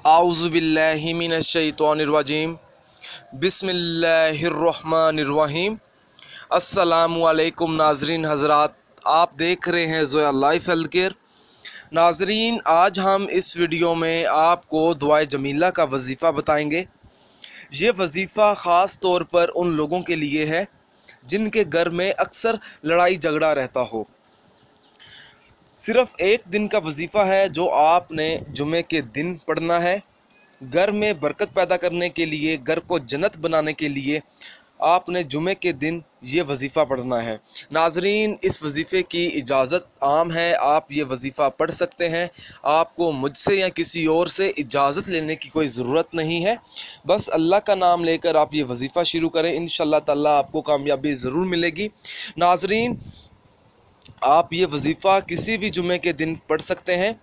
आऊज़ु बिल्लाहि मिनश शैतानिर रजीम बिस्मिल्लाहिर्रहमानिर्रहीम। अस्सलामु अलैकुम नाज़रीन हज़रात, आप देख रहे हैं ज़ोया लाइफ हेल्थ केयर। नाज़रीन, आज हम इस वीडियो में आपको दुआए जमीला का वजीफ़ा बताएंगे। ये वजीफ़ा ख़ास तौर पर उन लोगों के लिए है जिनके घर में अक्सर लड़ाई झगड़ा रहता हो। सिर्फ़ एक दिन का वजीफ़ा है जो आपने जुमे के दिन पढ़ना है। घर में बरकत पैदा करने के लिए, घर को जन्नत बनाने के लिए आपने जुमे के दिन ये वजीफ़ा पढ़ना है। नाजरीन, इस वजीफ़े की इजाज़त आम है, आप ये वजीफ़ा पढ़ सकते हैं। आपको मुझसे या किसी और से इजाज़त लेने की कोई ज़रूरत नहीं है। बस अल्लाह का नाम लेकर आप ये वजीफ़ा शुरू करें, इंशाअल्लाह ताला आपको कामयाबी ज़रूर मिलेगी। नाजरीन, आप ये वजीफ़ा किसी भी जुमे के दिन पढ़ सकते हैं।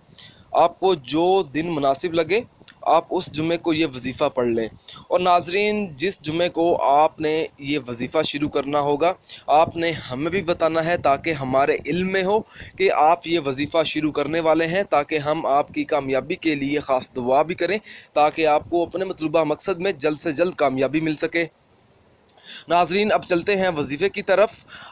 आपको जो दिन मुनासिब लगे आप उस जुमे को ये वजीफ़ा पढ़ लें। और नाजरीन, जिस जुमे को आपने ये वजीफ़ा शुरू करना होगा आपने हमें भी बताना है ताकि हमारे इल्म में हो कि आप ये वजीफ़ा शुरू करने वाले हैं, ताकि हम आपकी कामयाबी के लिए ख़ास दुआ भी करें ताकि आपको अपने मतलूबा मकसद में जल्द से जल्द कामयाबी मिल सके। नाजरीन, अब चलते हैं वजीफ़े की तरफ।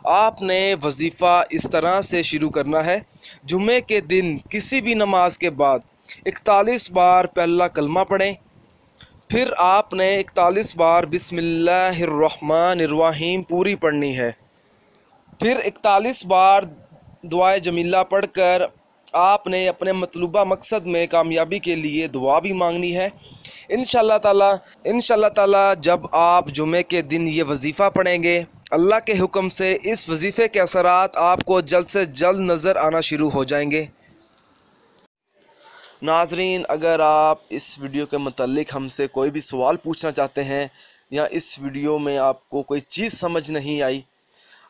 आपने वजीफ़ा इस तरह से शुरू करना है। जुमे के दिन किसी भी नमाज के बाद 41 बार पहला कलमा पढ़ें, फिर आपने 41 बार बिस्मिल्लाहिर्रहमानिर्रहीम पूरी पढ़नी है। फिर 41 बार दुआए जमीला पढ़कर आपने अपने मतलूबा मकसद में कामयाबी के लिए दुआ भी मांगनी है। इंशाअल्लाह ताला जब आप जुमे के दिन ये वजीफ़ा पढ़ेंगे, अल्लाह के हुक्म से इस वजीफ़े के असरात आपको जल्द से जल्द नज़र आना शुरू हो जाएंगे। नाजरीन, अगर आप इस वीडियो के मतलब हमसे कोई भी सवाल पूछना चाहते हैं या इस वीडियो में आपको कोई चीज़ समझ नहीं आई,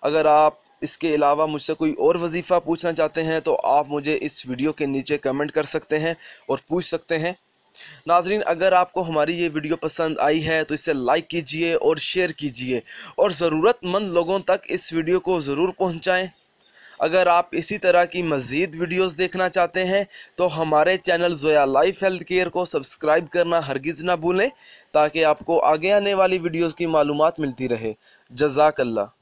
अगर आप इसके अलावा मुझसे कोई और वजीफ़ा पूछना चाहते हैं तो आप मुझे इस वीडियो के नीचे कमेंट कर सकते हैं और पूछ सकते हैं। नाजरीन, अगर आपको हमारी ये वीडियो पसंद आई है तो इसे लाइक कीजिए और शेयर कीजिए और ज़रूरतमंद लोगों तक इस वीडियो को ज़रूर पहुँचाएँ। अगर आप इसी तरह की मज़ीद वीडियोस देखना चाहते हैं तो हमारे channel Zoya life health care को सब्सक्राइब करना हरगिज़ ना भूलें ताकि आपको आगे आने वाली वीडियोस की मालूमात मिलती रहे। जज़ाकल्लाह।